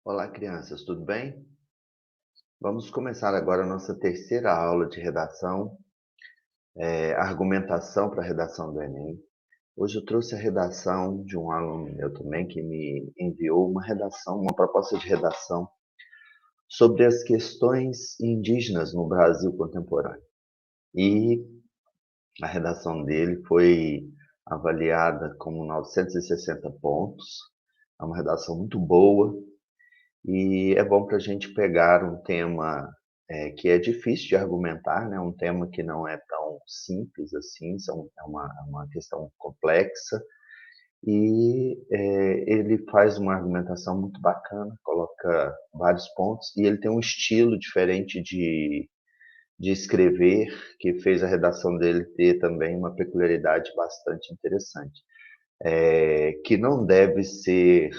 Olá, crianças, tudo bem? Vamos começar agora a nossa terceira aula de redação, argumentação para a redação do Enem. Hoje eu trouxe a redação de um aluno meu também que me enviou uma redação, uma proposta de redação sobre as questões indígenas no Brasil contemporâneo. E a redação dele foi avaliada com 960 pontos. É uma redação muito boa. E é bom para a gente pegar um tema que é difícil de argumentar, né? Um tema que não é tão simples assim, é uma questão complexa, e ele faz uma argumentação muito bacana, coloca vários pontos, e ele tem um estilo diferente de escrever, que fez a redação dele ter também uma peculiaridade bastante interessante, que não deve ser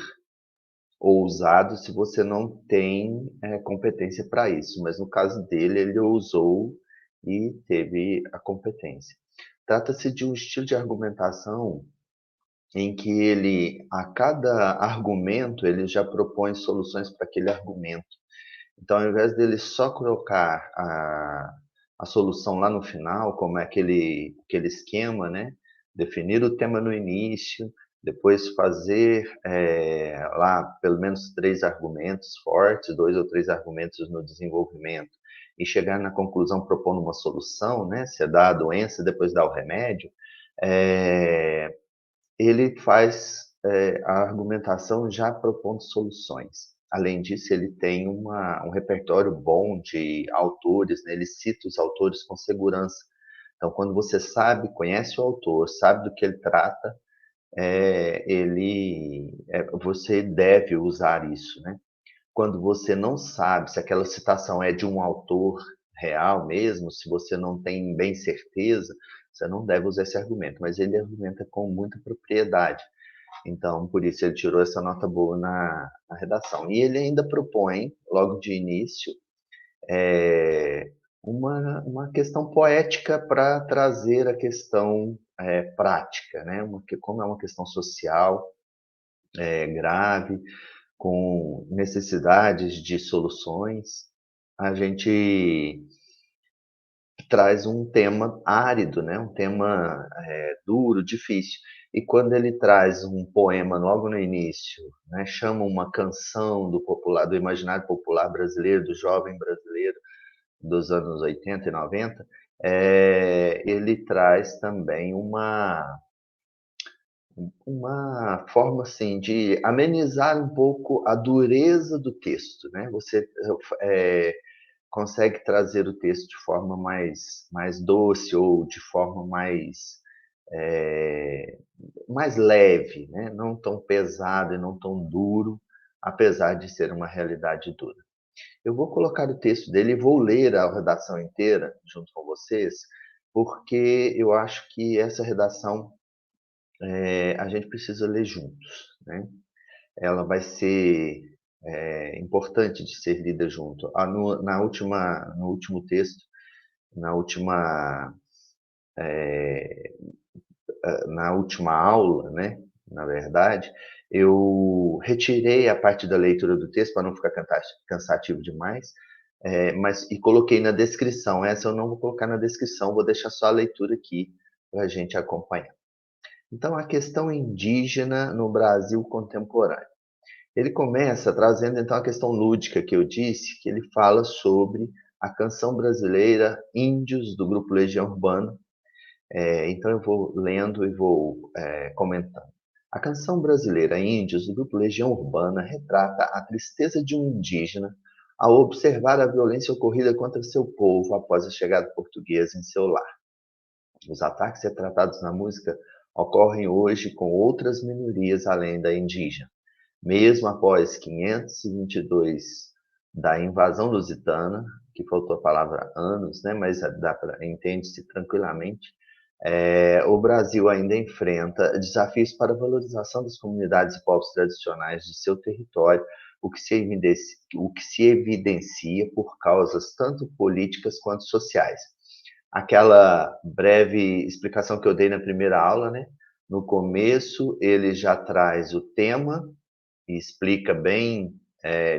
ousado se você não tem competência para isso, mas no caso dele, ele ousou e teve a competência. Trata-se de um estilo de argumentação em que ele, a cada argumento, ele já propõe soluções para aquele argumento. Então, ao invés dele só colocar a solução lá no final, como é aquele esquema, né? Definir o tema no início, depois fazer lá pelo menos 3 argumentos fortes, 2 ou 3 argumentos no desenvolvimento, e chegar na conclusão propondo uma solução, né? Se é dar a doença, depois dar o remédio, é, ele faz a argumentação já propondo soluções. Além disso, ele tem um repertório bom de autores, né? Ele cita os autores com segurança. Então, quando você sabe, conhece o autor, sabe do que ele trata, você deve usar isso, né? Quando você não sabe se aquela citação é de um autor real mesmo, se você não tem bem certeza, você não deve usar esse argumento, mas ele argumenta com muita propriedade. Então, por isso ele tirou essa nota boa na redação. E ele ainda propõe, logo de início, uma questão poética para trazer a questão prática, né? Como é uma questão social grave, com necessidades de soluções, a gente traz um tema árido, né? Um tema duro, difícil. E quando ele traz um poema logo no início, né? Chama uma canção do imaginário popular brasileiro, do jovem brasileiro dos anos 80 e 90, ele traz também uma forma assim de amenizar um pouco a dureza do texto, né? Você consegue trazer o texto de forma mais doce ou de forma é, mais leve, né? Não tão pesado e não tão duro, apesar de ser uma realidade dura. Eu vou colocar o texto dele e vou ler a redação inteira junto com vocês, porque eu acho que essa redação a gente precisa ler juntos, né? Ela vai ser importante de ser lida junto. No último texto, na última, na última aula, né? Na verdade, eu retirei a parte da leitura do texto para não ficar cansativo demais, mas e coloquei na descrição. Essa eu não vou colocar na descrição, vou deixar só a leitura aqui para a gente acompanhar. Então, a questão indígena no Brasil contemporâneo. Ele começa trazendo então a questão lúdica que eu disse, que ele fala sobre a canção brasileira Índios do grupo Legião Urbana. Então eu vou lendo e vou comentando. A canção brasileira Índios do grupo Legião Urbana retrata a tristeza de um indígena ao observar a violência ocorrida contra seu povo após a chegada portuguesa em seu lar. Os ataques retratados na música ocorrem hoje com outras minorias além da indígena. Mesmo após 522 da invasão lusitana, que faltou a palavra anos, né, mas entende-se tranquilamente, o Brasil ainda enfrenta desafios para a valorização das comunidades e povos tradicionais de seu território, o que se evidencia por causas tanto políticas quanto sociais. Aquela breve explicação que eu dei na primeira aula, né? No começo, ele já traz o tema e explica bem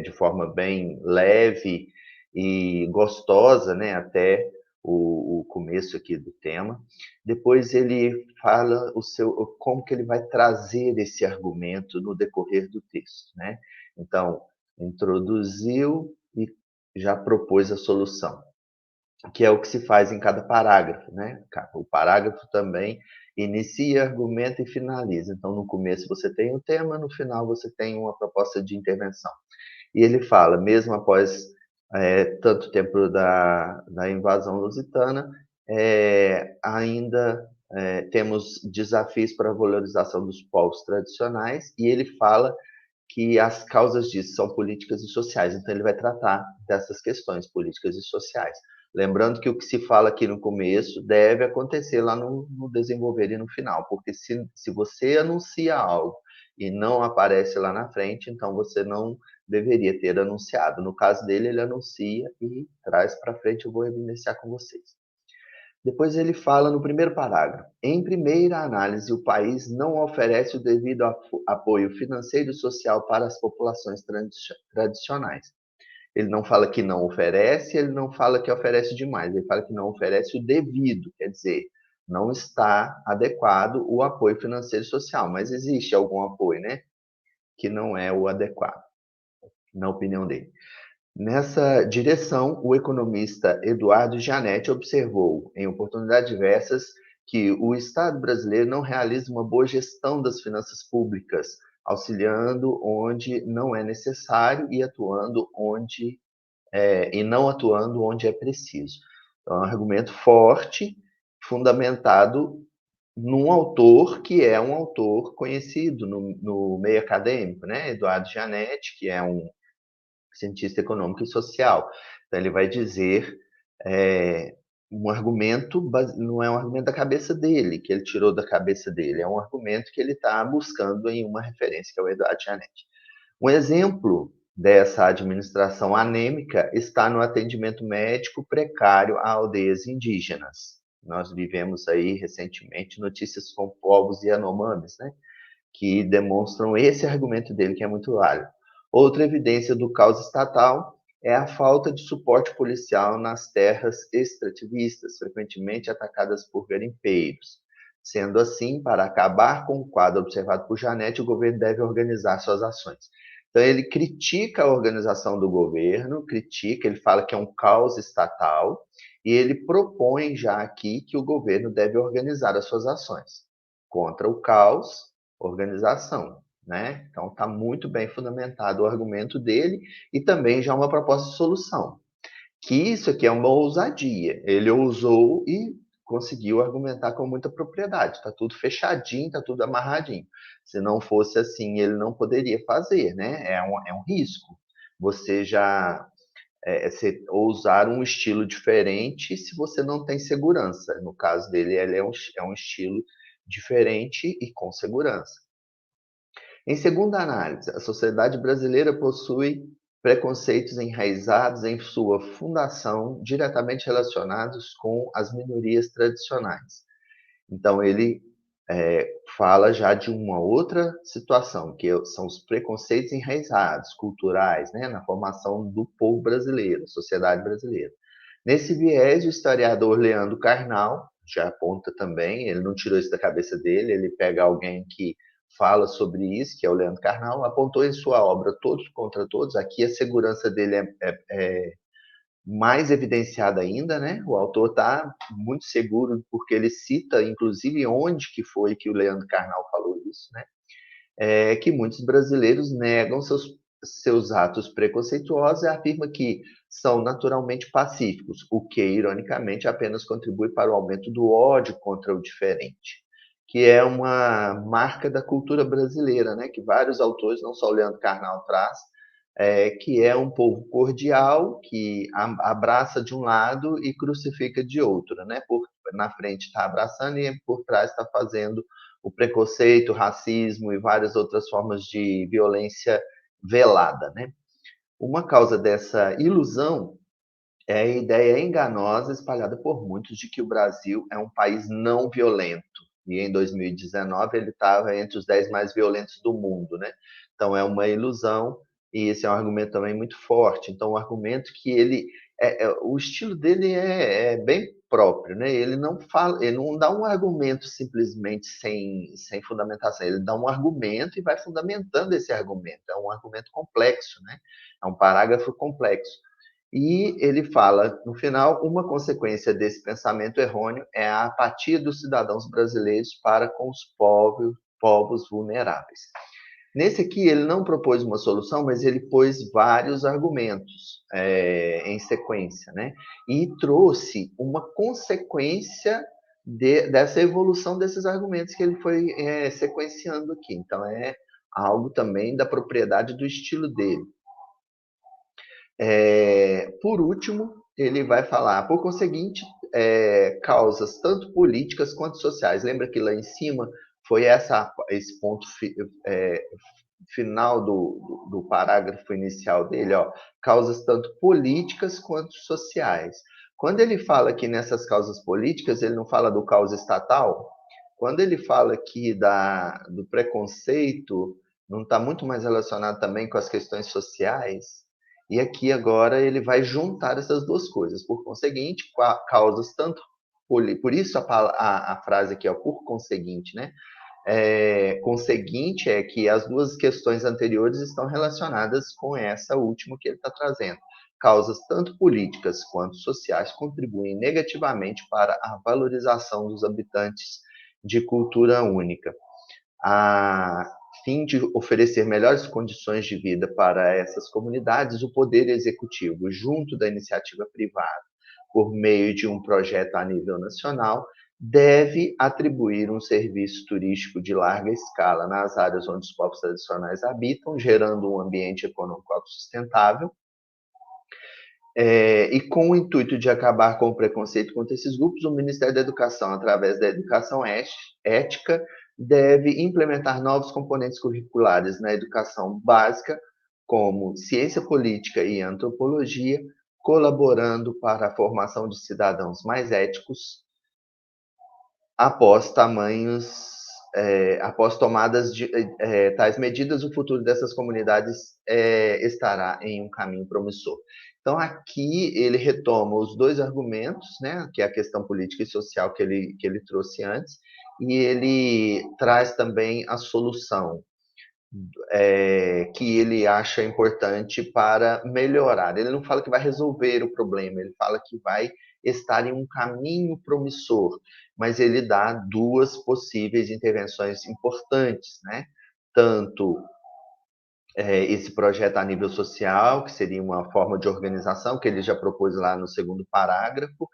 de forma bem leve e gostosa, né, até o começo aqui do tema. Depois ele fala como que ele vai trazer esse argumento no decorrer do texto, né? Então, introduziu e já propôs a solução, que é o que se faz em cada parágrafo, né? O parágrafo também inicia, argumenta e finaliza. Então, no começo você tem o tema, no final você tem uma proposta de intervenção. E ele fala, mesmo após tanto tempo da invasão lusitana, ainda temos desafios para a valorização dos povos tradicionais, e ele fala que as causas disso são políticas e sociais. Então, ele vai tratar dessas questões políticas e sociais. Lembrando que o que se fala aqui no começo deve acontecer lá no desenvolver e no final, porque se você anuncia algo e não aparece lá na frente, então você não deveria ter anunciado. No caso dele, ele anuncia e traz para frente, eu vou evidenciar com vocês. Depois ele fala no primeiro parágrafo: em primeira análise, o país não oferece o devido apoio financeiro e social para as populações tradicionais. Ele não fala que não oferece, ele não fala que oferece demais, ele fala que não oferece o devido, quer dizer, não está adequado o apoio financeiro e social, mas existe algum apoio, né, que não é o adequado, na opinião dele. Nessa direção, o economista Eduardo Gianetti observou, em oportunidades diversas, que o Estado brasileiro não realiza uma boa gestão das finanças públicas, auxiliando onde não é necessário e não atuando onde é preciso. Então, é um argumento forte, fundamentado num autor que é um autor conhecido no meio acadêmico, né? Eduardo Gianetti, que é um cientista econômico e social. Então, ele vai dizer um argumento, não é um argumento da cabeça dele, que ele tirou da cabeça dele, é um argumento que ele está buscando em uma referência, que é o Eduardo Gianetti. Um exemplo dessa administração anêmica está no atendimento médico precário a aldeias indígenas. Nós vivemos aí recentemente notícias com povos Yanomamis, né, que demonstram esse argumento dele, que é muito válido. Outra evidência do caos estatal é a falta de suporte policial nas terras extrativistas, frequentemente atacadas por garimpeiros. Sendo assim, para acabar com o quadro observado por Janete, o governo deve organizar suas ações. Então, ele critica a organização do governo, ele fala que é um caos estatal, e ele propõe já aqui que o governo deve organizar as suas ações. Contra o caos, organização, né? Então, está muito bem fundamentado o argumento dele e também já uma proposta de solução. Que isso aqui é uma ousadia. Ele ousou e conseguiu argumentar com muita propriedade. Está tudo fechadinho, está tudo amarradinho. Se não fosse assim, ele não poderia fazer, né? É um risco. Você já ousar um estilo diferente se você não tem segurança. No caso dele, ele é um estilo diferente e com segurança. Em segunda análise, a sociedade brasileira possui preconceitos enraizados em sua fundação, diretamente relacionados com as minorias tradicionais. Então, ele fala já de uma outra situação, que são os preconceitos enraizados, culturais, né, na formação do povo brasileiro, sociedade brasileira. Nesse viés, o historiador Leandro Carnal já aponta também, ele não tirou isso da cabeça dele, ele pega alguém que fala sobre isso, que é o Leandro Carnal, apontou em sua obra Todos contra Todos, aqui a segurança dele é mais evidenciada ainda, né? O autor está muito seguro, porque ele cita, inclusive, onde que foi que o Leandro Carnal falou isso, né? Que muitos brasileiros negam seus atos preconceituosos e afirma que são naturalmente pacíficos, o que, ironicamente, apenas contribui para o aumento do ódio contra o diferente, que é uma marca da cultura brasileira, né? Que vários autores, não só o Leandro Carnal traz, que é um povo cordial, que abraça de um lado e crucifica de outro, né? Na frente está abraçando e por trás está fazendo o preconceito, o racismo e várias outras formas de violência velada, né? Uma causa dessa ilusão é a ideia enganosa espalhada por muitos de que o Brasil é um país não violento. E em 2019 ele estava entre os 10 mais violentos do mundo, né? Então é uma ilusão e esse é um argumento também muito forte. Então, o argumento que ele o estilo dele é bem próprio, né? Ele não fala, ele não dá um argumento simplesmente sem fundamentação. Ele dá um argumento e vai fundamentando esse argumento. É um argumento complexo, né? É um parágrafo complexo. E ele fala, no final, uma consequência desse pensamento errôneo é a apatia dos cidadãos brasileiros para com os povos vulneráveis. Nesse aqui, ele não propôs uma solução, mas ele pôs vários argumentos em sequência, né? E trouxe uma consequência dessa evolução desses argumentos que ele foi sequenciando aqui. Então, é algo também da propriedade do estilo dele. Por último, ele vai falar, por conseguinte, causas tanto políticas quanto sociais. Lembra que lá em cima foi esse ponto final do parágrafo inicial dele, ó, causas tanto políticas quanto sociais. Quando ele fala aqui nessas causas políticas, ele não fala do caos estatal. Quando ele fala aqui do preconceito, não está muito mais relacionado também com as questões sociais? E aqui agora ele vai juntar essas duas coisas. Por conseguinte, causas tanto por isso a frase aqui, ó, por conseguinte, né? Conseguinte é que as duas questões anteriores estão relacionadas com essa última que ele está trazendo. Causas tanto políticas quanto sociais contribuem negativamente para a valorização dos habitantes de cultura única. A fim de oferecer melhores condições de vida para essas comunidades, o Poder Executivo, junto da iniciativa privada, por meio de um projeto a nível nacional, deve atribuir um serviço turístico de larga escala nas áreas onde os povos tradicionais habitam, gerando um ambiente econômico autossustentável, e com o intuito de acabar com o preconceito contra esses grupos, o Ministério da Educação, através da educação ética, deve implementar novos componentes curriculares na educação básica, como ciência política e antropologia, colaborando para a formação de cidadãos mais éticos, após tomadas de tais medidas, o futuro dessas comunidades estará em um caminho promissor. Então, aqui ele retoma os dois argumentos, né, que é a questão política e social que ele trouxe antes, e ele traz também a solução que ele acha importante para melhorar. Ele não fala que vai resolver o problema, ele fala que vai estar em um caminho promissor, mas ele dá duas possíveis intervenções importantes, né? Tanto esse projeto a nível social, que seria uma forma de organização, que ele já propôs lá no segundo parágrafo,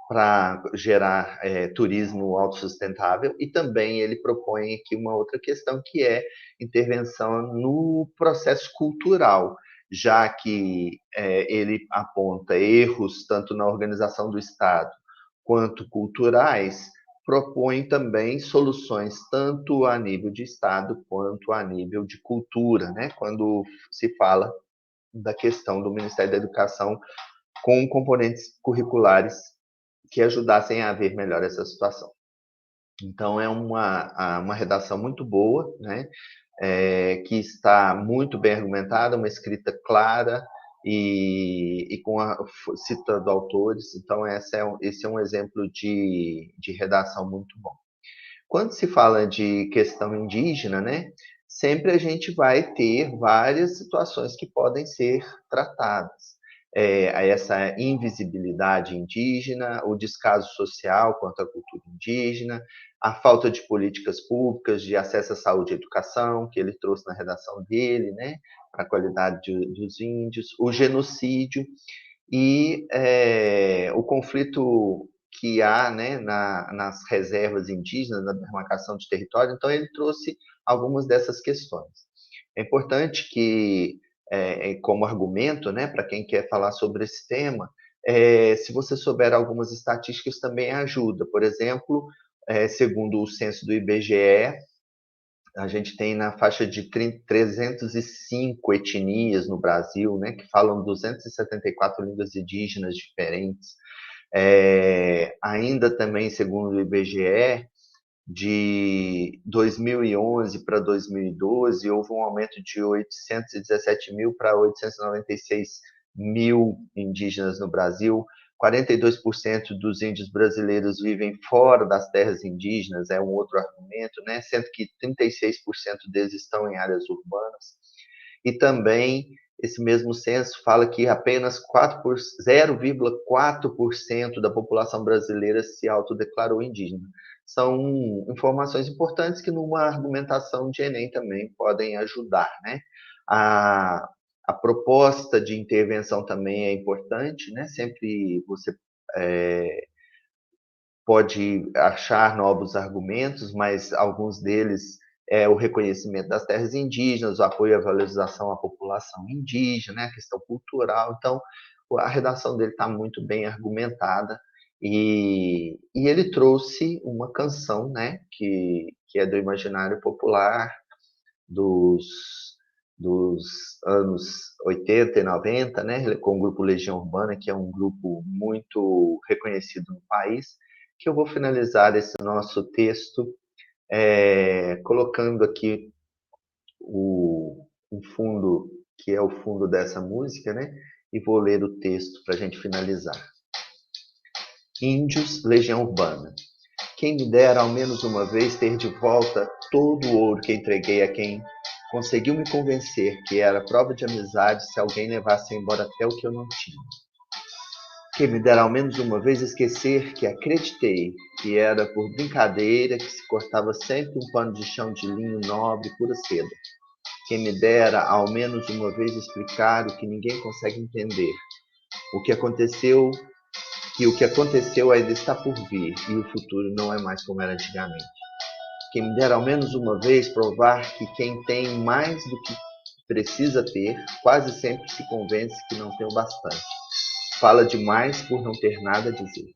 para gerar turismo autossustentável, e também ele propõe aqui uma outra questão que é intervenção no processo cultural, já que ele aponta erros tanto na organização do Estado quanto culturais, propõe também soluções tanto a nível de Estado quanto a nível de cultura, né? Quando se fala da questão do Ministério da Educação com componentes curriculares que ajudassem a ver melhor essa situação. Então, é uma redação muito boa, né? Que está muito bem argumentada, uma escrita clara e citando autores. Então, esse é um exemplo de redação muito bom. Quando se fala de questão indígena, né? Sempre a gente vai ter várias situações que podem ser tratadas. Essa invisibilidade indígena, o descaso social quanto à cultura indígena, a falta de políticas públicas de acesso à saúde e educação, que ele trouxe na redação dele, né, para a qualidade dos índios, o genocídio e o conflito que há, né, nas reservas indígenas, na demarcação de território. Então, ele trouxe algumas dessas questões. É importante que, como argumento, né, para quem quer falar sobre esse tema, se você souber algumas estatísticas, também ajuda. Por exemplo, segundo o censo do IBGE, a gente tem na faixa de 305 etnias no Brasil, né, que falam 274 línguas indígenas diferentes. Ainda também, segundo o IBGE, de 2011 para 2012, houve um aumento de 817 mil para 896 mil indígenas no Brasil. 42% dos índios brasileiros vivem fora das terras indígenas, é um outro argumento, né? Sendo que 36% deles estão em áreas urbanas. E também esse mesmo censo fala que apenas 0,4% da população brasileira se autodeclarou indígena. São informações importantes que numa argumentação de Enem também podem ajudar, né? A, a proposta de intervenção também é importante, né? Sempre você pode achar novos argumentos, mas alguns deles é o reconhecimento das terras indígenas, o apoio à valorização à população indígena, né, a questão cultural. Então, a redação dele está muito bem argumentada e ele trouxe uma canção, né, que é do imaginário popular dos, dos anos 80 e 90, né, com o grupo Legião Urbana, que é um grupo muito reconhecido no país, que eu vou finalizar esse nosso texto colocando aqui o fundo, que é o fundo dessa música, né? E vou ler o texto para a gente finalizar. Índios, Legião Urbana. Quem me dera ao menos uma vez ter de volta todo o ouro que entreguei a quem conseguiu me convencer que era prova de amizade se alguém levasse embora até o que eu não tinha. Quem me dera ao menos uma vez esquecer que acreditei que era por brincadeira que se cortava sempre um pano de chão de linho nobre pura seda. Quem me dera ao menos uma vez explicar o que ninguém consegue entender. O que aconteceu, que o que aconteceu ainda está por vir e o futuro não é mais como era antigamente. Quem me dera ao menos uma vez provar que quem tem mais do que precisa ter, quase sempre se convence que não tem o bastante. Fala demais por não ter nada a dizer.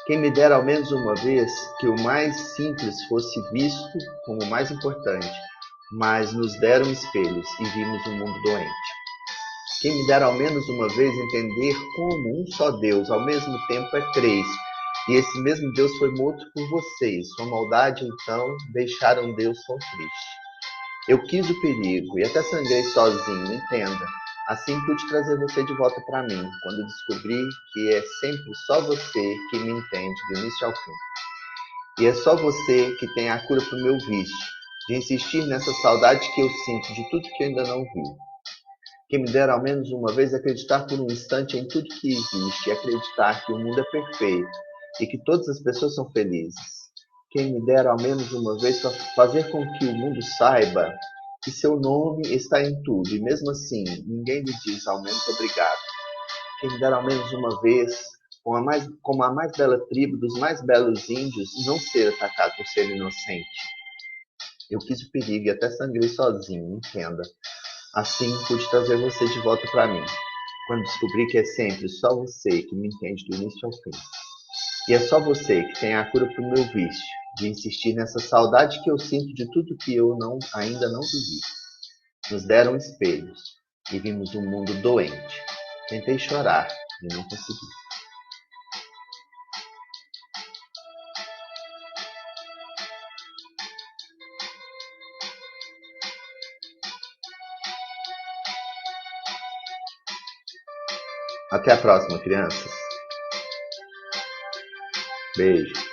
Quem me dera ao menos uma vez que o mais simples fosse visto como o mais importante, mas nos deram espelhos e vimos um mundo doente. Quem me dera ao menos uma vez entender como um só Deus ao mesmo tempo é três, e esse mesmo Deus foi morto por vocês. Sua maldade, então, deixaram Deus tão triste. Eu quis o perigo e até sangrei sozinho, entenda. Assim pude trazer você de volta para mim, quando descobri que é sempre só você que me entende do início ao fim. E é só você que tem a cura para o meu vício, de insistir nessa saudade que eu sinto de tudo que eu ainda não vi. Quem me dera ao menos uma vez acreditar por um instante em tudo que existe, e acreditar que o mundo é perfeito e que todas as pessoas são felizes. Quem me dera ao menos uma vez fazer com que o mundo saiba que seu nome está em tudo, e mesmo assim ninguém lhe diz ao menos obrigado. Quem me dera ao menos uma vez, como a mais bela tribo dos mais belos índios, não ser atacado por ser inocente. Eu quis o perigo e até sangrei sozinho, entenda. Assim pude trazer você de volta para mim, quando descobri que é sempre só você que me entende do início ao fim. E é só você que tem a cura para o meu vício, de insistir nessa saudade que eu sinto de tudo que eu ainda não vivi. Nos deram espelhos e vimos um mundo doente. Tentei chorar e não consegui. Até a próxima, crianças. Beijo.